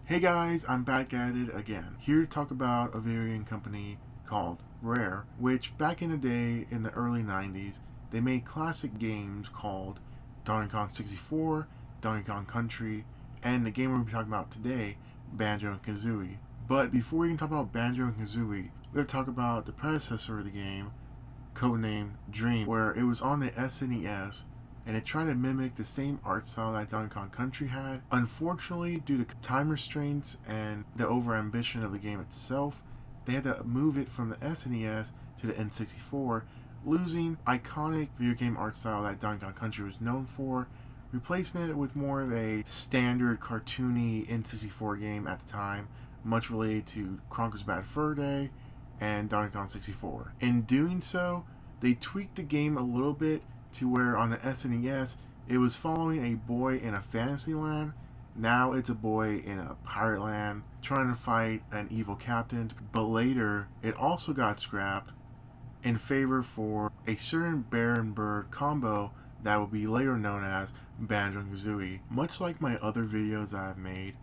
Hey guys, I'm back at it again, here to talk about a varying company called Rare, which back in the day, in the early 90s, they made classic games called Donkey Kong 64, Donkey Kong Country, and the game we're going to be talking about today, Banjo and Kazooie. But before we can talk about Banjo and Kazooie, we're going to talk about the predecessor of the game, codenamed Dream, where it was on the SNES and it tried to mimic the same art style that Donkey Kong Country had. Unfortunately, due to time restraints and the overambition of the game itself, they had to move it from the SNES to the N64, losing iconic video game art style that Donkey Kong Country was known for, replacing it with more of a standard cartoony N64 game at the time, much related to Conker's Bad Fur Day and Donkey Kong 64. In doing so, they tweaked the game a little bit to where on the SNES it was following a boy in a fantasy land. Now it's a boy in a pirate land trying to fight an evil captain, but later it also got scrapped in favor for a certain bear and bird combo that will be later known as Banjo and Kazooie. Much like my other videos that I've made,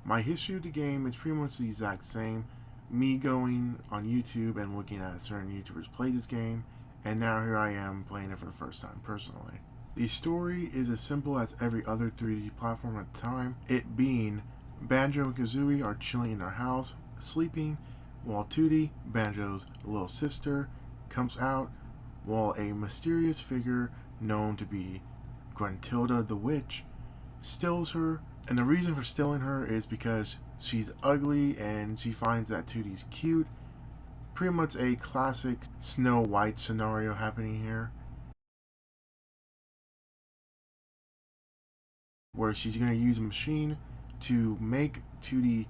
my history of the game is pretty much the exact same. Me going on YouTube and looking at certain YouTubers play this game, and now here I am playing it for the first time personally. The story is as simple as every other 3D platform at the time, it being Banjo and Kazooie are chilling in their house, sleeping, while Tootie, Banjo's little sister, comes out while a mysterious figure known to be Gruntilda the Witch steals her, and the reason for stealing her is because she's ugly and she finds that Tootie's cute. Pretty much a classic Snow White scenario happening here, where she's going to use a machine to make Tootie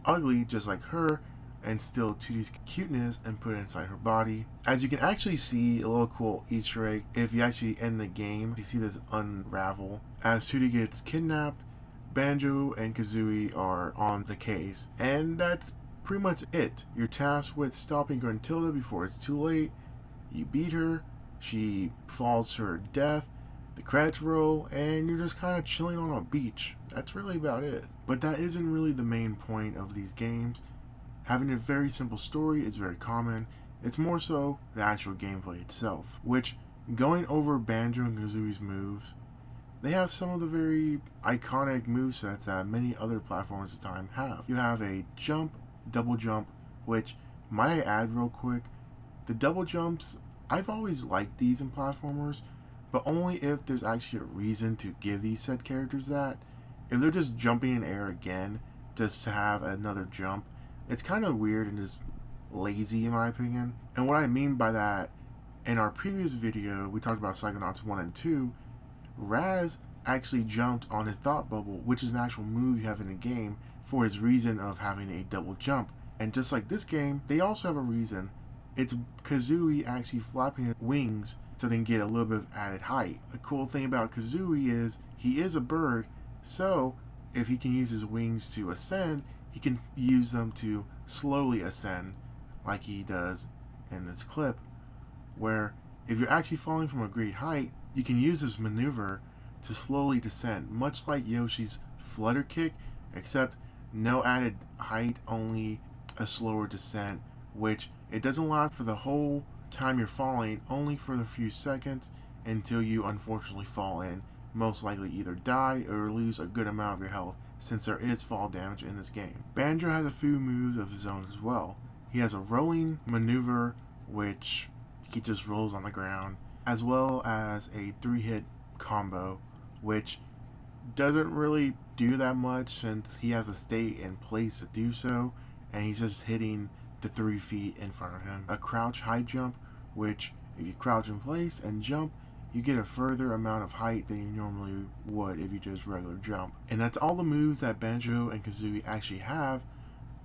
ugly just like her and steal Tootie's cuteness and put it inside her body. As you can actually see, a little cool Easter egg, if you actually end the game, you see this unravel. As Tootie gets kidnapped, Banjo and Kazooie are on the case, and that's pretty much it. You're tasked with stopping Gruntilda before it's too late. You beat her, she falls to her death, the credits roll, and you're just kind of chilling on a beach. That's really about it. But that isn't really the main point of these games. Having a very simple story is very common. It's more so the actual gameplay itself, which, going over Banjo and Kazooie's moves, they have some of the very iconic movesets that many other platforms at the time have. You have a jump, double jump, which, might I add real quick, the double jumps, I've always liked these in platformers, but only if there's actually a reason to give these set characters that. If they're just jumping in air again, just to have another jump, it's kind of weird and just lazy in my opinion. And what I mean by that, in our previous video, we talked about Psychonauts 1 and 2, Raz actually jumped on his thought bubble, which is an actual move you have in the game for his reason of having a double jump. And just like this game, they also have a reason. It's Kazooie actually flapping his wings so they can get a little bit of added height. The cool thing about Kazooie is he is a bird, so if he can use his wings to ascend, he can use them to slowly ascend like he does in this clip, where if you're actually falling from a great height, you can use this maneuver to slowly descend, much like Yoshi's flutter kick, except no added height, only a slower descent, which it doesn't last for the whole time you're falling, only for the few seconds until you unfortunately fall in, most likely either die or lose a good amount of your health, since there is fall damage in this game. Banjo has a few moves of his own as well. He has a rolling maneuver, which he just rolls on the ground, as well as a 3-hit combo, which doesn't really do that much since he has to stay in place to do so, and he's just hitting the 3 feet in front of him. A crouch high jump, which if you crouch in place and jump, you get a further amount of height than you normally would if you just regular jump. And that's all the moves that Banjo and Kazooie actually have,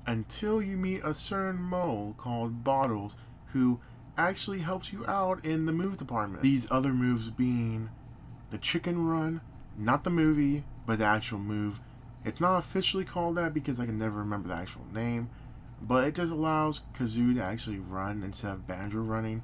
until you meet a certain mole called Bottles, who actually helps you out in the move department. These other moves being the chicken run, not the movie, but the actual move. It's not officially called that because I can never remember the actual name, but it just allows Kazooie to actually run instead of Banjo running.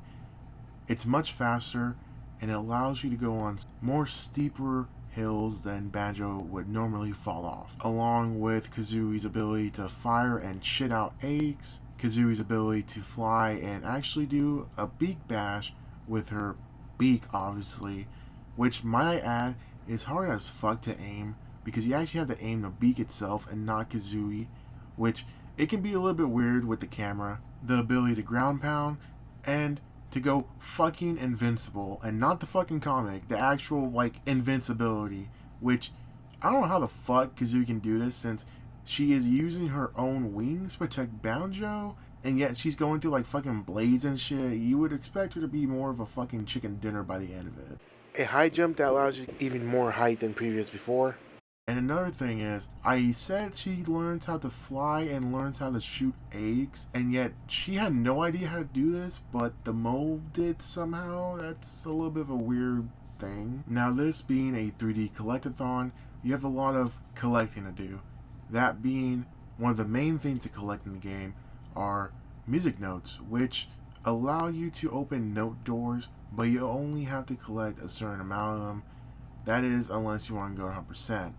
It's much faster, and it allows you to go on more steeper hills than Banjo would normally fall off. Along with Kazooie's ability to fire and shit out eggs, Kazooie's ability to fly and actually do a beak bash with her beak, obviously, which, might I add, is hard as fuck to aim because you actually have to aim the beak itself and not Kazooie, which it can be a little bit weird with the camera. The ability to ground pound and to go fucking invincible, and not the fucking comic, the actual like invincibility, which I don't know how the fuck Kazooie can do this since she is using her own wings to protect Banjo, and yet she's going through like fucking blades and shit. You would expect her to be more of a fucking chicken dinner by the end of it. A high jump that allows you even more height than previous before. And another thing is, I said she learns how to fly and learns how to shoot eggs, and yet she had no idea how to do this, but the mole did somehow. That's a little bit of a weird thing. Now, this being a 3D collectathon, you have a lot of collecting to do. That being one of the main things to collect in the game are music notes, which allow you to open note doors, but you only have to collect a certain amount of them. That is, unless you want to go 100%.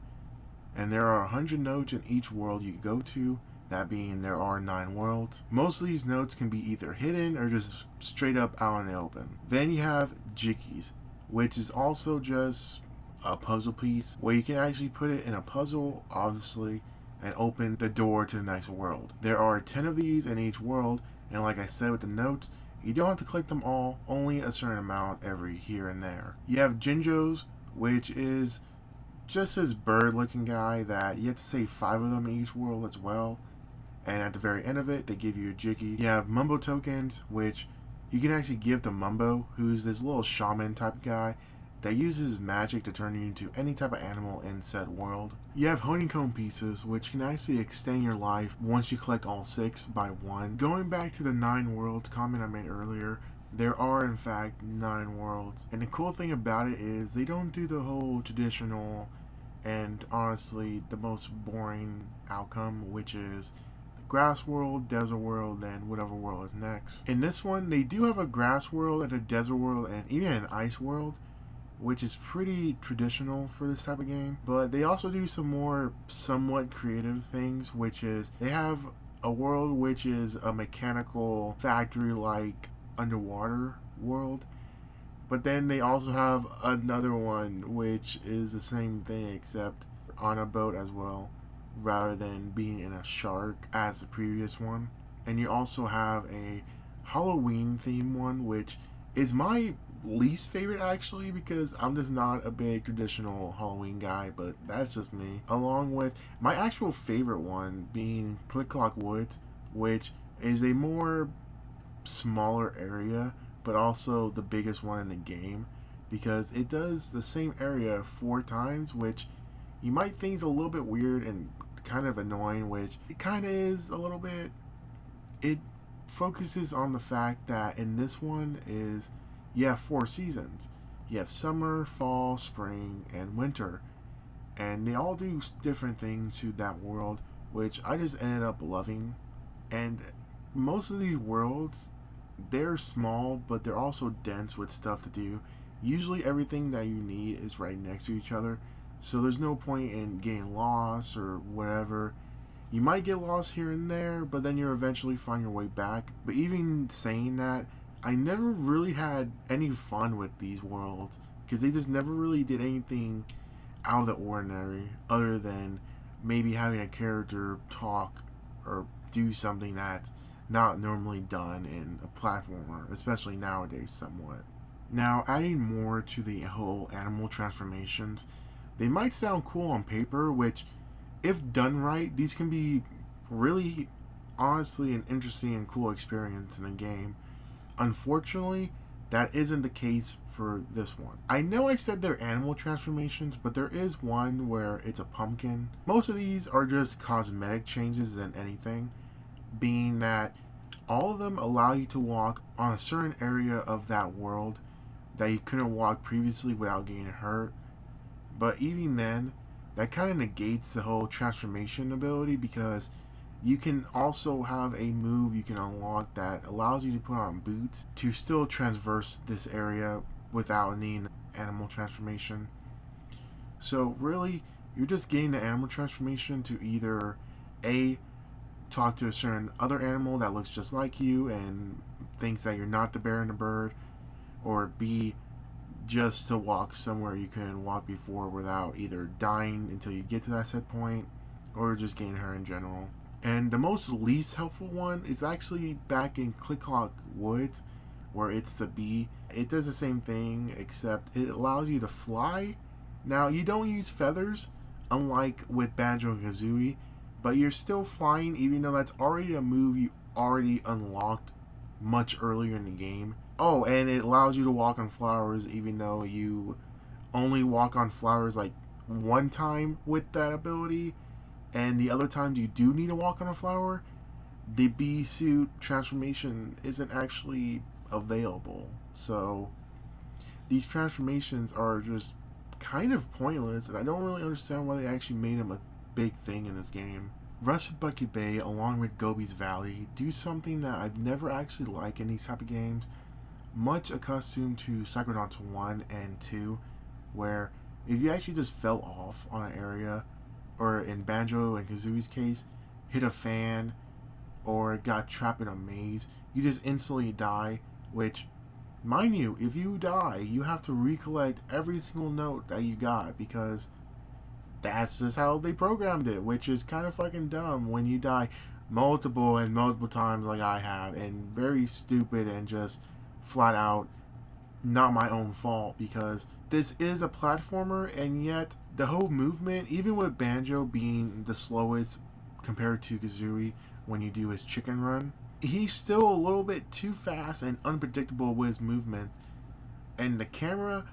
And there are 100 notes in each world you go to, that being there are 9 worlds. Most of these notes can be either hidden or just straight up out in the open. Then you have jickeys, which is also just a puzzle piece where you can actually put it in a puzzle, obviously, and open the door to the next world. There are 10 of these in each world, and like I said with the notes, you don't have to collect them all, only a certain amount every here and there. You have Jinjos, which is just this bird looking guy that you have to save 5 of them in each world as well, and at the very end of it they give you a Jiggy. You have Mumbo tokens, which you can actually give to Mumbo, who's this little shaman type guy that uses magic to turn you into any type of animal in said world. You have honeycomb pieces, which can actually extend your life once you collect all 6 by 1. Going back to the 9 worlds comment I made earlier, there are in fact 9 worlds, and the cool thing about it is they don't do the whole traditional and honestly the most boring outcome, which is the grass world, desert world, and whatever world is next. In this one, they do have a grass world and a desert world and even an ice world, which is pretty traditional for this type of game. But they also do some more somewhat creative things, which is they have a world which is a mechanical factory like underwater world. But then they also have another one which is the same thing except on a boat as well, rather than being in a shark as the previous one. And you also have a Halloween theme one, which is my least favorite actually, because I'm just not a big traditional Halloween guy, but that's just me. Along with my actual favorite one being Click Clock Woods, which is a more smaller area but also the biggest one in the game, because it does the same area 4 times, which you might think is a little bit weird and kind of annoying, which it kind of is a little bit. It focuses on the fact that in this one is you have 4 seasons. You have summer, fall, spring, and winter, and they all do different things to that world, which I just ended up loving. And most of these worlds, they're small, but they're also dense with stuff to do. Usually everything that you need is right next to each other, so there's no point in getting lost or whatever. You might get lost here and there, but then you'll eventually find your way back. But even saying that, I never really had any fun with these worlds, because they just never really did anything out of the ordinary, other than maybe having a character talk or do something that's not normally done in a platformer, especially nowadays somewhat. Now, adding more to the whole animal transformations, they might sound cool on paper, which, if done right, these can be really, honestly, an interesting and cool experience in the game. Unfortunately, that isn't the case for this one. I know I said they're animal transformations, but there is one where it's a pumpkin. Most of these are just cosmetic changes than anything, being that all of them allow you to walk on a certain area of that world that you couldn't walk previously without getting hurt. But even then, that kind of negates the whole transformation ability, because you can also have a move you can unlock that allows you to put on boots to still traverse this area without needing animal transformation. So really, you're just getting the animal transformation to either A, talk to a certain other animal that looks just like you and thinks that you're not the bear and the bird, or B, just to walk somewhere you couldn't walk before without either dying until you get to that set point or just getting her in general. And the most least helpful one is actually back in Click Clock Woods, where it's the bee. It does the same thing, except it allows you to fly. Now, you don't use feathers, unlike with Banjo and Kazooie, but you're still flying, even though that's already a move you already unlocked much earlier in the game. Oh, and it allows you to walk on flowers, even though you only walk on flowers like one time with that ability, and the other times you do need to walk on a flower, the bee suit transformation isn't actually available. So these transformations are just kind of pointless, and I don't really understand why they actually made them a big thing in this game. Rusted Bucket Bay, along with Gobi's Valley, do something that I've never actually liked in these type of games. Much accustomed to Psychonauts 1 and 2, where if you actually just fell off on an area, or in Banjo and Kazooie's case, hit a fan, or got trapped in a maze, you just instantly die, which, mind you, if you die, you have to recollect every single note that you got, because that's just how they programmed it, which is kind of fucking dumb when you die multiple and multiple times like I have, and very stupid and just flat out not my own fault, because this is a platformer, and yet the whole movement, even with Banjo being the slowest compared to Kazooie when you do his chicken run, he's still a little bit too fast and unpredictable with his movements, and the camera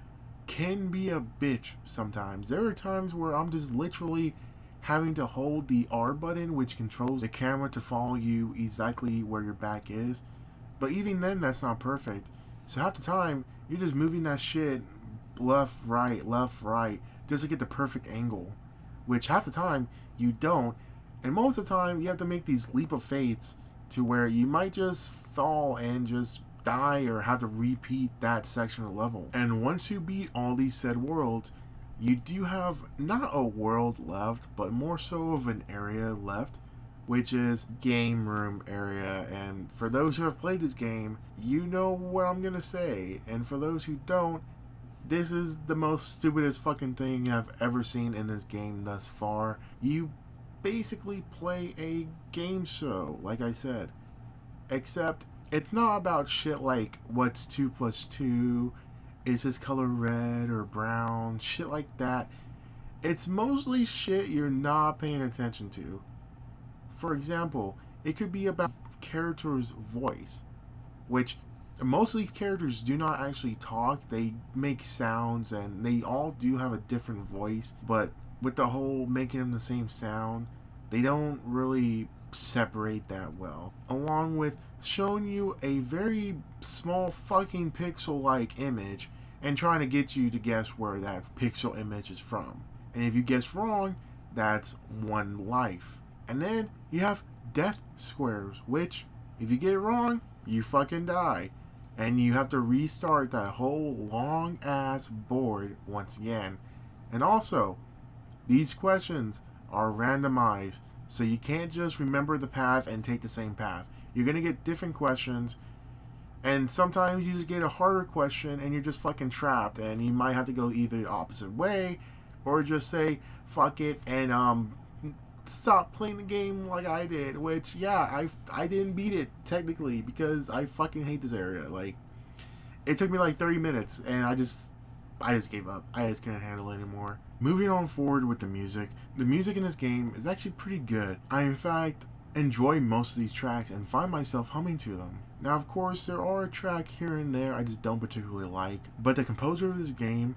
can be a bitch sometimes. There are times where I'm just literally having to hold the R button, which controls the camera to follow you exactly where your back is, but even then that's not perfect. So half the time you're just moving that shit left, right, just to get the perfect angle, which half the time you don't, and most of the time you have to make these leap of faiths to where you might just fall and just die or have to repeat that section of the level. And once you beat all these said worlds, you do have not a world left, but more so of an area left, which is game room area. And for those who have played this game, you know what I'm gonna say, and for those who don't, this is the most stupidest fucking thing I've ever seen in this game thus far. You basically play a game show, like I said, except it's not about shit like what's 2 plus 2, is this color red or brown, shit like that. It's mostly shit you're not paying attention to. For example, it could be about character's voice, which most of these characters do not actually talk. They make sounds, and they all do have a different voice, but with the whole making them the same sound, they don't really separate that well. Along with showing you a very small fucking pixel-like image and trying to get you to guess where that pixel image is from. And if you guess wrong, that's 1 life. And then you have death squares, which, if you get it wrong, you fucking die. And you have to restart that whole long-ass board once again. And also, these questions are randomized, so you can't just remember the path and take the same path. You're going to get different questions, and sometimes you just get a harder question and you're just fucking trapped, and you might have to go either the opposite way, or just say, fuck it, and stop playing the game like I did, which, yeah, I didn't beat it, technically, because I fucking hate this area. Like, it took me like 30 minutes, and I just gave up. I just couldn't handle it anymore. Moving on forward with the music in this game is actually pretty good. I, in fact, enjoy most of these tracks and find myself humming to them. Now, of course, there are a track here and there I just don't particularly like, but the composer of this game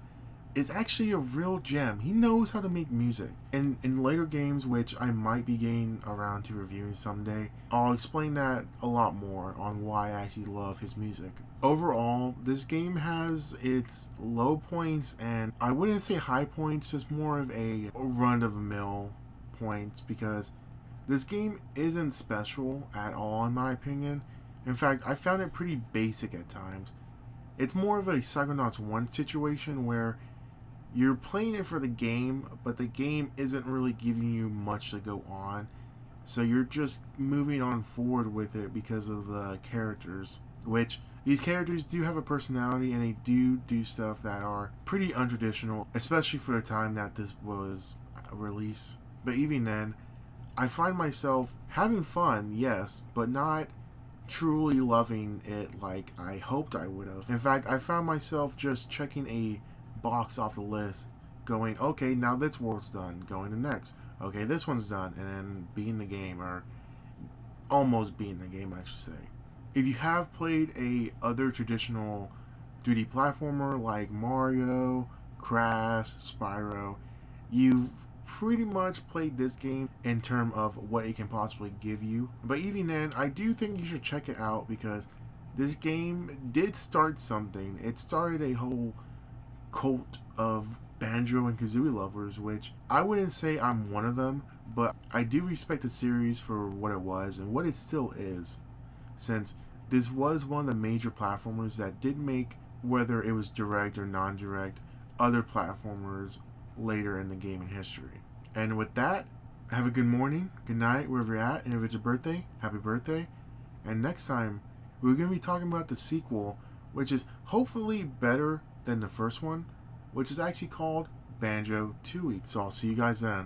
is actually a real gem. He knows how to make music. And in later games, which I might be getting around to reviewing someday, I'll explain that a lot more on why I actually love his music. Overall, this game has its low points, and I wouldn't say high points, just more of a run-of-the-mill points, because this game isn't special at all in my opinion. In fact, I found it pretty basic at times. It's more of a Psychonauts 1 situation where you're playing it for the game, but the game isn't really giving you much to go on. So you're just moving on forward with it because of the characters, which these characters do have a personality and they do stuff that are pretty untraditional, especially for the time that this was released. But even then, I find myself having fun, yes, but not truly loving it like I hoped I would have. In fact, I found myself just checking a box off the list, going, okay, now this world's done, going to next. Okay, this one's done, and then beating the game, or almost beating the game, I should say. If you have played a other traditional 3D platformer like Mario, Crash, Spyro, you've pretty much played this game in terms of what it can possibly give you. But even then, I do think you should check it out because this game did start something. It started a whole cult of Banjo and Kazooie lovers, which I wouldn't say I'm one of them, but I do respect the series for what it was and what it still is, since this was one of the major platformers that did make, whether it was direct or non-direct, other platformers later in the gaming history. And with that, have a good morning, good night, wherever you're at, and if it's your birthday, happy birthday. And next time, we're going to be talking about the sequel, which is hopefully better than the first one, which is actually called Banjo Tooie. So I'll see you guys then.